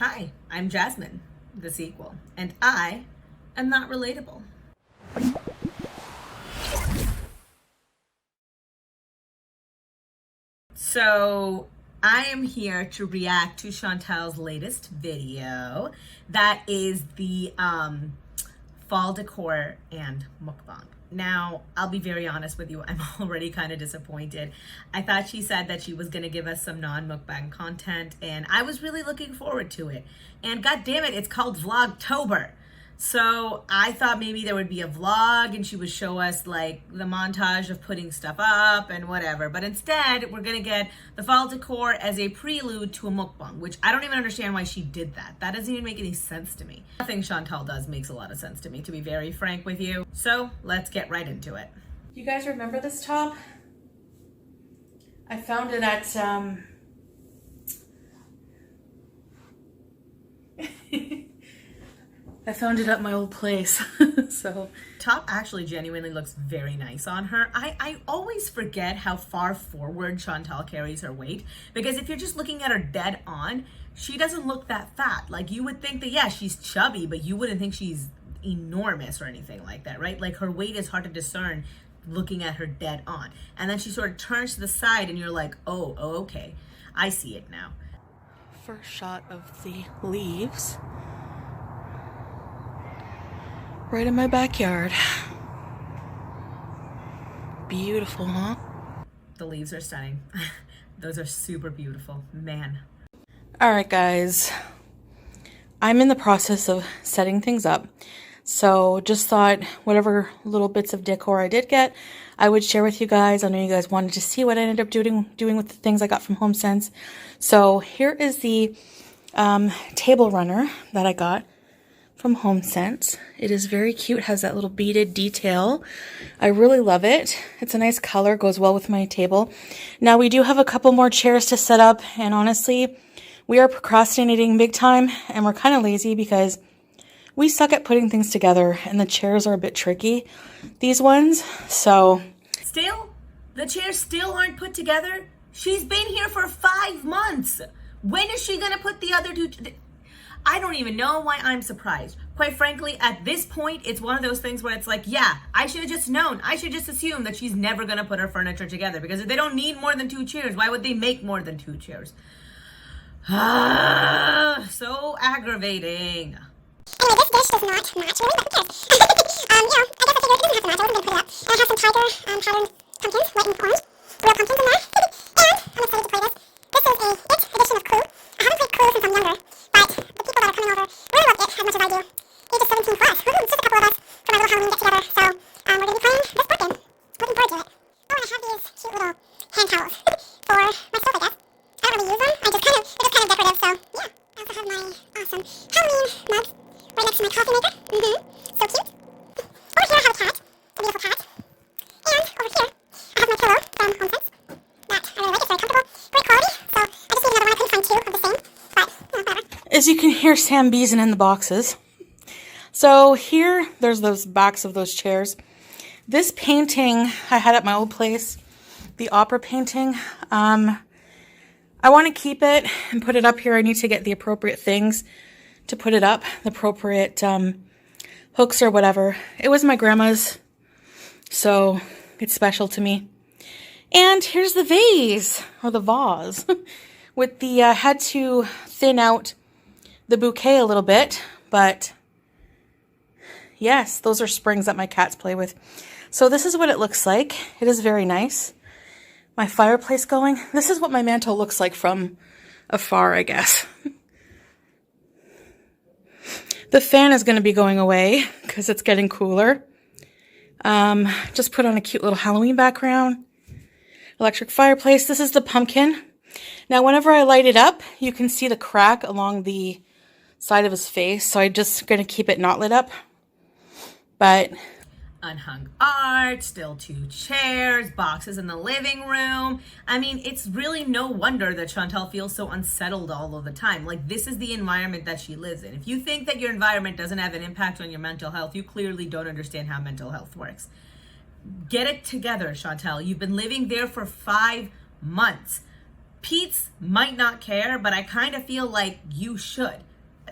Hi, I'm Jasmine, the sequel, and I am not relatable. So I am here to react to Chantel's latest video. That is the fall decor and mukbang. Now, I'll be very honest with you, I'm already kind of disappointed. I thought she said that she was gonna give us some non-mukbang content, and I was really looking forward to it. And god damn it, it's called Vlogtober. So I thought maybe there would be a vlog and she would show us like the montage of putting stuff up and whatever. But instead, we're gonna get the fall decor as a prelude to a mukbang, which I don't even understand why she did that. That doesn't even make any sense to me. Nothing Chantel does makes a lot of sense to me, to be very frank with you. So let's get right into it. You guys remember this top? I found it at I found it at my old place. So top actually genuinely looks very nice on her. I always forget how far forward Chantel carries her weight, because if you're just looking at her dead on, she doesn't look that fat. Like, you would think that, yeah, she's chubby, but you wouldn't think she's enormous or anything like that, right? Like, her weight is hard to discern looking at her dead on. And then she sort of turns to the side and you're like, oh, okay, I see it now. First shot of the leaves. Right in my backyard. Beautiful, huh? The leaves are stunning. Those are super beautiful, man. All right, guys. I'm in the process of setting things up. So just thought whatever little bits of decor I did get, I would share with you guys. I know you guys wanted to see what I ended up doing with the things I got from HomeSense. So here is the table runner that I got from HomeSense. It is very cute, has that little beaded detail. I really love it. It's a nice color, goes well with my table. Now we do have a couple more chairs to set up, and honestly, we are procrastinating big time, and we're kind of lazy because we suck at putting things together, and the chairs are a bit tricky, these ones, so. Still? The chairs still aren't put together? She's been here for 5 months. When is she gonna put the other two? I don't even know why I'm surprised. Quite frankly, at this point, it's one of those things where it's like, yeah, I should have just known. I should just assume that she's never gonna put her furniture together, because if they don't need more than 2 chairs, why would they make more than 2 chairs? So aggravating. Anyway, this dish does not match really, but who cares? I guess I figured it doesn't have to match. I wasn't going to put it up. And I have some tiger patterned pumpkins, white and orange. Real pumpkins in there. And I'm excited to play this. This is a It edition of Clue. I haven't played Clue since I'm younger, but the people that are coming over really love It as much as I do. Ages 17 plus. Woohoo, it's just a couple of us from our little Halloween get together. So we're going to be playing this board game. Looking forward to it. Oh, and I have these cute little hand towels for my stove, I guess. I don't really use them. They're just kind of decorative, so yeah. I also have my awesome Halloween mugs right next to my coffee maker. So cute. Over here I have a cat, a beautiful cat. And over here I have my pillow from HomeSense. That I really like. It's very comfortable, great quality. So I just need another one. I couldn't find 2 of the same, but whatever. As you can hear Sam beezing in the boxes. So here, there's those backs of those chairs. This painting I had at my old place, the opera painting. I want to keep it and put it up here. I need to get the appropriate things to put it up, the appropriate hooks or whatever. It was my grandma's, so it's special to me. And here's the vase, or the vase, with the, had to thin out the bouquet a little bit, but yes, those are springs that my cats play with. So this is what it looks like. It is very nice. My fireplace going. This is what my mantle looks like from afar, I guess. The fan is going to be going away because it's getting cooler. Just put on a cute little Halloween background. Electric fireplace. This is the pumpkin. Now, whenever I light it up, you can see the crack along the side of his face. So I'm just going to keep it not lit up. But unhung art, still 2 chairs, boxes in the living room. I mean, it's really no wonder that Chantel feels so unsettled all of the time. Like, this is the environment that she lives in. If you think that your environment doesn't have an impact on your mental health, you clearly don't understand how mental health works. Get it together, Chantel. You've been living there for 5 months. Pete's might not care, but I kind of feel like you should.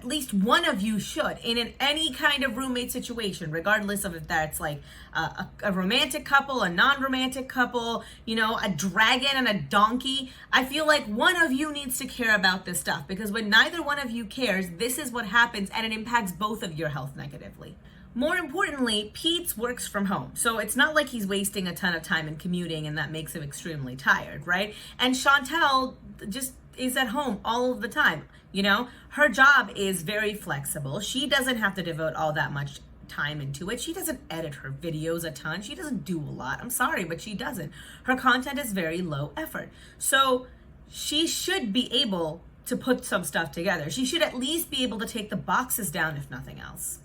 least one of you should, in any kind of roommate situation, regardless of if that's like a romantic couple, a non-romantic couple, you know, a dragon and a donkey. I feel like one of you needs to care about this stuff, because when neither one of you cares, this is what happens, and it impacts both of your health negatively. More importantly, Pete's works from home, so it's not like he's wasting a ton of time in commuting, and that makes him extremely tired, right? And Chantel just is at home all of the time. You know, her job is very flexible. She doesn't have to devote all that much time into it. She doesn't edit her videos a ton. She doesn't do a lot. I'm sorry, but she doesn't. Her content is very low effort. So she should be able to put some stuff together. She should at least be able to take the boxes down, if nothing else.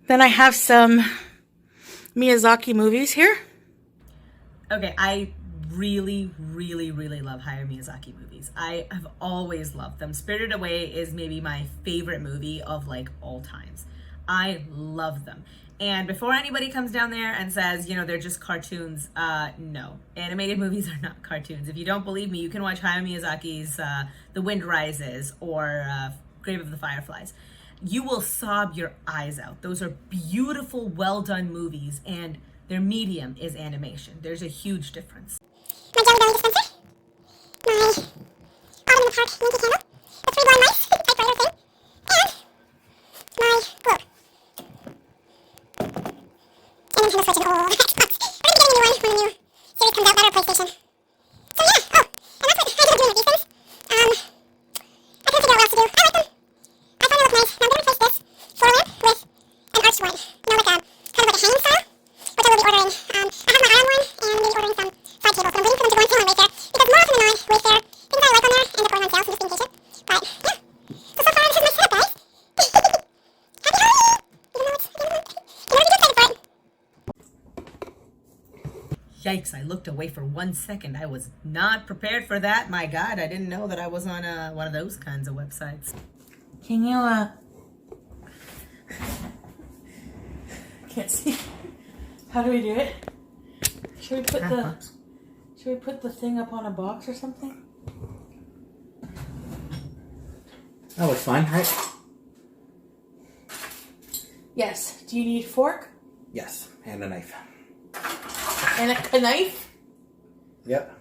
Then I have some Miyazaki movies here. Okay, I really love Hayao Miyazaki movies. I have always loved them. Spirited Away is maybe my favorite movie of like all times. I love them. And before anybody comes down there and says, you know, they're just cartoons, no. Animated movies are not cartoons. If you don't believe me, you can watch Hayao Miyazaki's The Wind Rises or Grave of the Fireflies. You will sob your eyes out. Those are beautiful, well done movies, and their medium is animation. There's a huge difference. My Jelly Belly dispenser, my Autumn in the Park Yankee candle, the 3 blind mice typewriter thing, and my globe. And Nintendo Switch and all that Xbox. We're gonna be getting a new one when the new series comes out, that or PlayStation. So yeah, oh, and that's what I ended up doing with these things. I couldn't figure out what else to do. I like them. I thought they looked nice. Now I'm gonna replace this floor lamp with an arched one. You know, like kind of like a hanging style, which I will be ordering. I have my eye on one, and I'm gonna be ordering some side tables. So I'm waiting for them to go on sale on Wayfair, because more often than not, Wayfair, things I like on there end up going on sale, so just being patient. But yeah, so far this is my setup, guys. Happy Halloween! Even though it's in order to get excited for it. Yikes, I looked away for 1 second. I was not prepared for that. My God, I didn't know that I was on one of those kinds of websites. Can you, can't see. How do we do it? Should we put the thing up on a box or something? That looks fine, right? Yes. Do you need fork? Yes, and a knife. And a knife? Yep.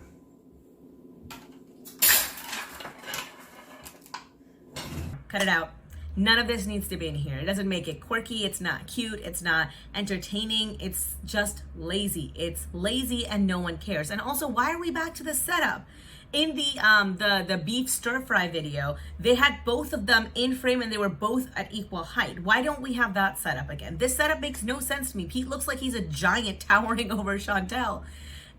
Cut it out. None of this needs to be in here. It doesn't make it quirky. It's not cute. It's not entertaining. It's just lazy. It's lazy and no one cares. And also, why are we back to the setup? In the beef stir fry video, they had both of them in frame and they were both at equal height. Why don't we have that setup again? This setup makes no sense to me. Pete looks like he's a giant towering over Chantel.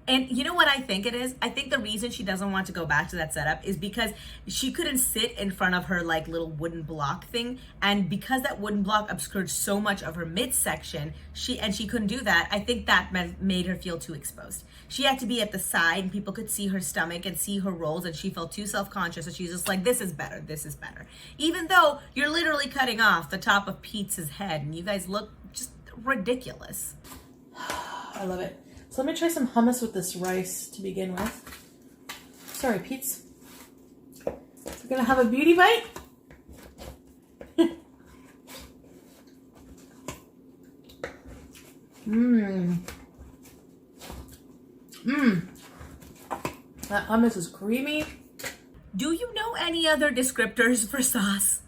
And you know what I think it is? I think the reason she doesn't want to go back to that setup is because she couldn't sit in front of her like little wooden block thing. And because that wooden block obscured so much of her midsection, she couldn't do that. I think that made her feel too exposed. She had to be at the side and people could see her stomach and see her rolls, and she felt too self-conscious, and she's just like, this is better, this is better. Even though you're literally cutting off the top of Pete's head and you guys look just ridiculous. I love it. So let me try some hummus with this rice to begin with. Sorry, Pete's. We're gonna have a beauty bite. That hummus is creamy. Do you know any other descriptors for sauce?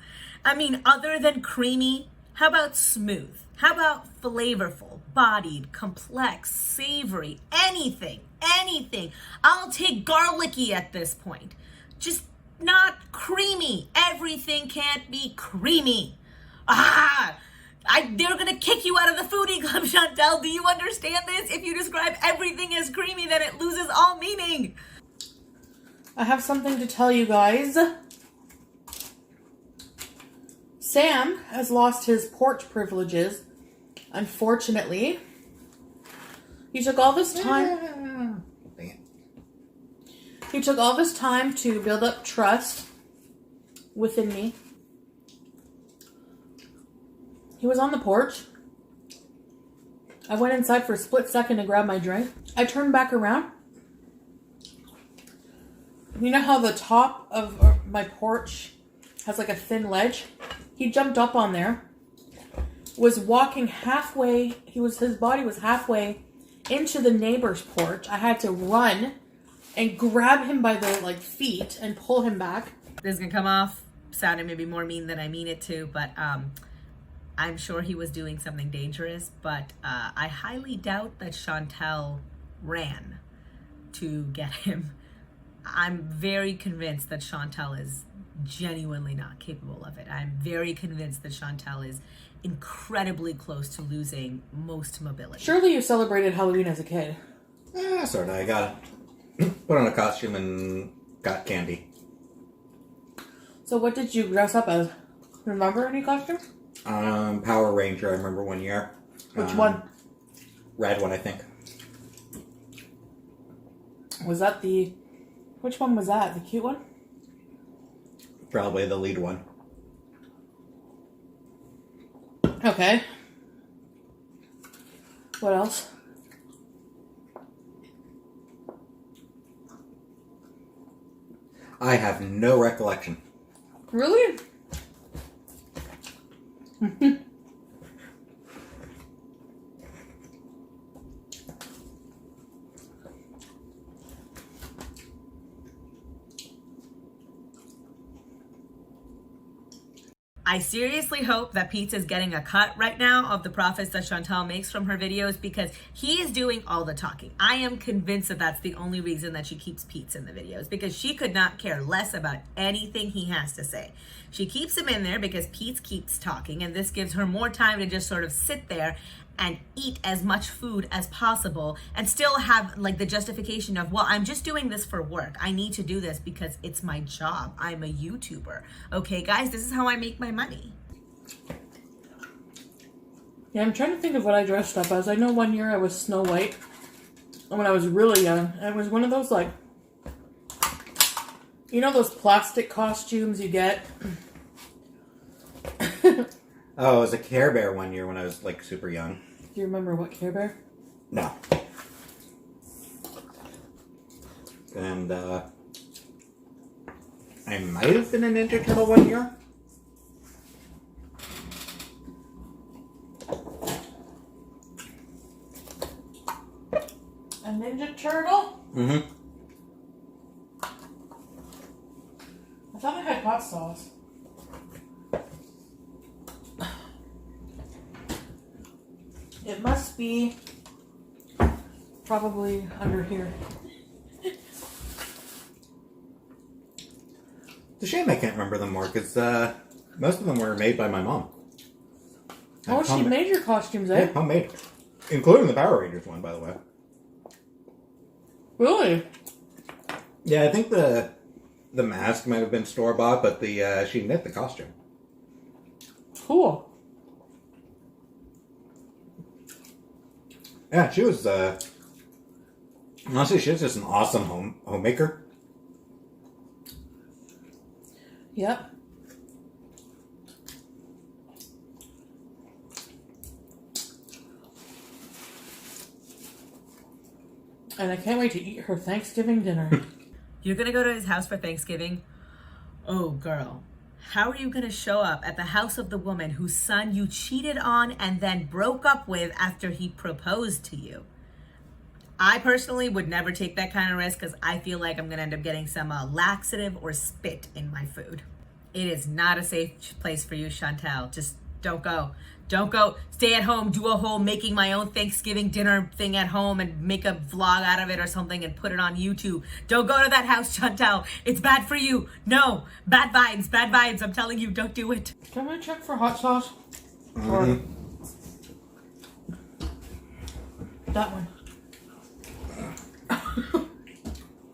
I mean, other than creamy? How about smooth? How about flavorful, bodied, complex, savory, anything, anything? I'll take garlicky at this point. Just not creamy. Everything can't be creamy. They're gonna kick you out of the foodie club, Chantel. Do you understand this? If you describe everything as creamy, then it loses all meaning. I have something to tell you guys. Sam has lost his porch privileges. Unfortunately, he took all this time. He took all this time to build up trust within me. He was on the porch. I went inside for a split second to grab my drink. I turned back around. You know how the top of my porch has like a thin ledge? He jumped up on there, was walking halfway, his body was halfway into the neighbor's porch. I had to run and grab him by the like feet and pull him back. This is gonna come off sounding maybe more mean than I mean it to, but I'm sure he was doing something dangerous, but I highly doubt that Chantel ran to get him. I'm very convinced that Chantel is genuinely not capable of it. I'm very convinced that Chantel is incredibly close to losing most mobility. Surely you celebrated Halloween as a kid. Sort of. I got put on a costume and got candy. So what did you dress up as? Remember any costume? Power Ranger, I remember one year. Which one? Red one, I think. Was that which one was that? The cute one? Probably the lead one. Okay. What else? I have no recollection. Really? I seriously hope that Pete's is getting a cut right now of the profits that Chantel makes from her videos, because he is doing all the talking. I am convinced that that's the only reason that she keeps Pete's in the videos, because she could not care less about anything he has to say. She keeps him in there because Pete's keeps talking, and this gives her more time to just sort of sit there and eat as much food as possible and still have like the justification of, well, I'm just doing this for work. I need to do this because it's my job. I'm a YouTuber. Okay, guys, this is how I make my money. Yeah, I'm trying to think of what I dressed up as. I know one year I was Snow White when I was really young. It was one of those, like, you know those plastic costumes you get? Oh, it was a Care Bear one year when I was, like, super young. Do you remember what Care Bear? No. And, I might have been a Ninja Turtle one year. A Ninja Turtle? Mm-hmm. I thought I had hot sauce. It must be probably under here. It's a shame I can't remember them more, because most of them were made by my mom. Oh, she made your costumes, eh? Yeah, homemade. Including the Power Rangers one, by the way. Really? Yeah, I think the mask might have been store-bought, but she knit the costume. Cool. Yeah, she was, honestly, she was just an awesome homemaker. Yep. And I can't wait to eat her Thanksgiving dinner. You're gonna go to his house for Thanksgiving? Oh, girl. How are you gonna show up at the house of the woman whose son you cheated on and then broke up with after he proposed to you? I personally would never take that kind of risk, because I feel like I'm gonna end up getting some laxative or spit in my food. It is not a safe place for you, Chantel. Just don't go. Don't go. Stay at home. Do a whole making my own Thanksgiving dinner thing at home and make a vlog out of it or something and put it on YouTube. Don't go to that house, Chantel. It's bad for you. No. Bad vibes. Bad vibes. I'm telling you, don't do it. Can we check for hot sauce? Mm-hmm. Or that one.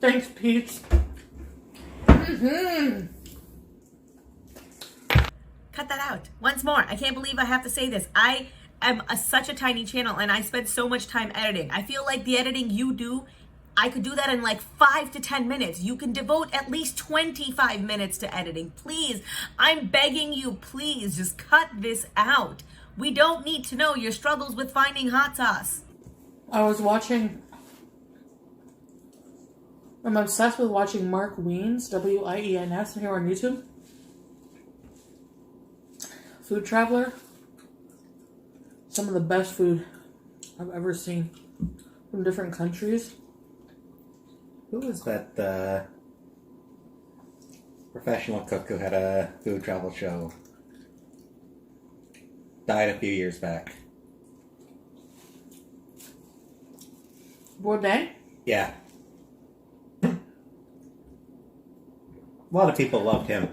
Thanks, Pete. Mm-hmm. Cut that out. Once more, I can't believe I have to say this. I am such a tiny channel and I spend so much time editing. I feel like the editing you do, I could do that in like 5 to 10 minutes. You can devote at least 25 minutes to editing. Please, I'm begging you, please just cut this out. We don't need to know your struggles with finding hot sauce. I'm obsessed with watching Mark Wiens, Wiens, here on YouTube. food traveler. Some of the best food I've ever seen from different countries. Who was that professional cook who had a food travel show? Died a few years back. Bourdain? Yeah. A lot of people loved him.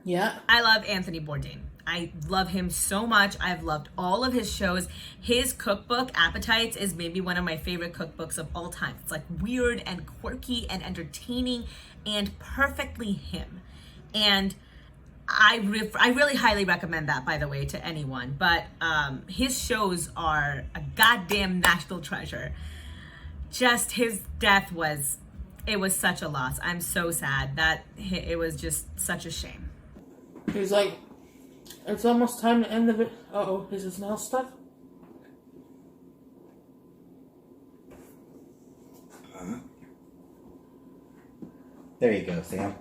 Yeah. I love Anthony Bourdain. I love him so much. I've loved all of his shows. His cookbook, Appetites, is maybe one of my favorite cookbooks of all time. It's like weird and quirky and entertaining and perfectly him. And I really highly recommend that, by the way, to anyone. But his shows are a goddamn national treasure. Just his death was such a loss. I'm so sad that it was just such a shame. He's like, it's almost time to end the video. Uh-oh, is his nail stuck? There you go, Sam.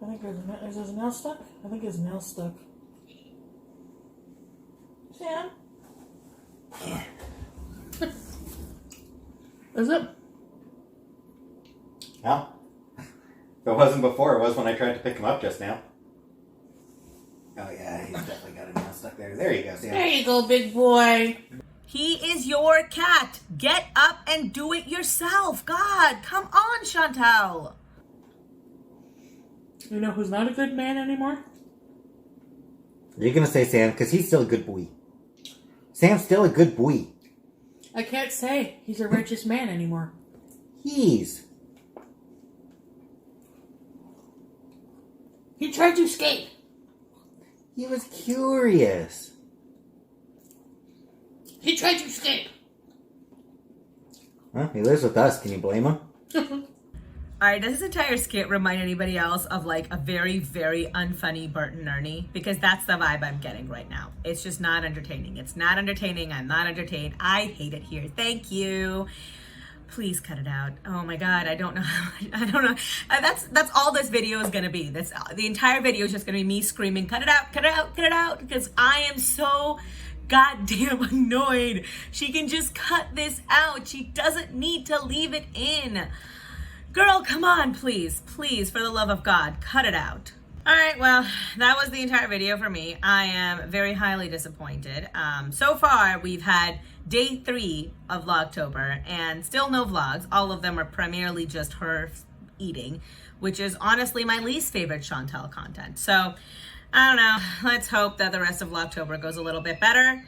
I think is his nail stuck? I think his nail stuck. Sam? Is it? Well, if it wasn't before, it was when I tried to pick him up just now. Oh yeah, he's definitely got a nail stuck there. There you go, Sam. There you go, big boy. He is your cat. Get up and do it yourself. God, come on, Chantal. You know who's not a good man anymore? You're gonna say Sam, because he's still a good boy. Sam's still a good boy. I can't say he's a righteous man anymore. He tried to escape. He was curious. He tried to escape. Well, he lives with us. Can you blame him? All right, does this entire skit remind anybody else of like a very, very unfunny Bert and Ernie? Because that's the vibe I'm getting right now. It's just not entertaining. It's not entertaining. I'm not entertained. I hate it here. Thank you. Please cut it out. Oh my God, I don't know. I don't know. That's all this video is gonna be. That's the entire video is just gonna be me screaming, cut it out, cut it out, cut it out, because I am so goddamn annoyed. She can just cut this out. She doesn't need to leave it in. Girl, come on, please, please, for the love of God, cut it out. All right, well, that was the entire video for me. I am very highly disappointed. So far, we've had day 3 of Vlogtober and still no vlogs. All of them are primarily just her eating, which is honestly my least favorite Chantal content. So, I don't know. Let's hope that the rest of Vlogtober goes a little bit better.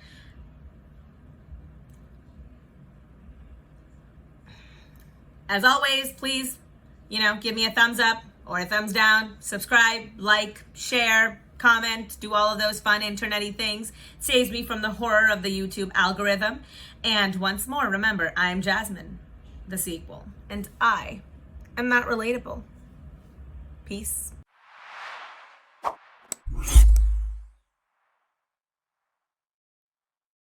As always, please, give me a thumbs up or a thumbs down, subscribe, like, share, comment, do all of those fun internet-y things. It saves me from the horror of the YouTube algorithm. And once more, remember, I'm Jasmine, the sequel, and I am not relatable. Peace.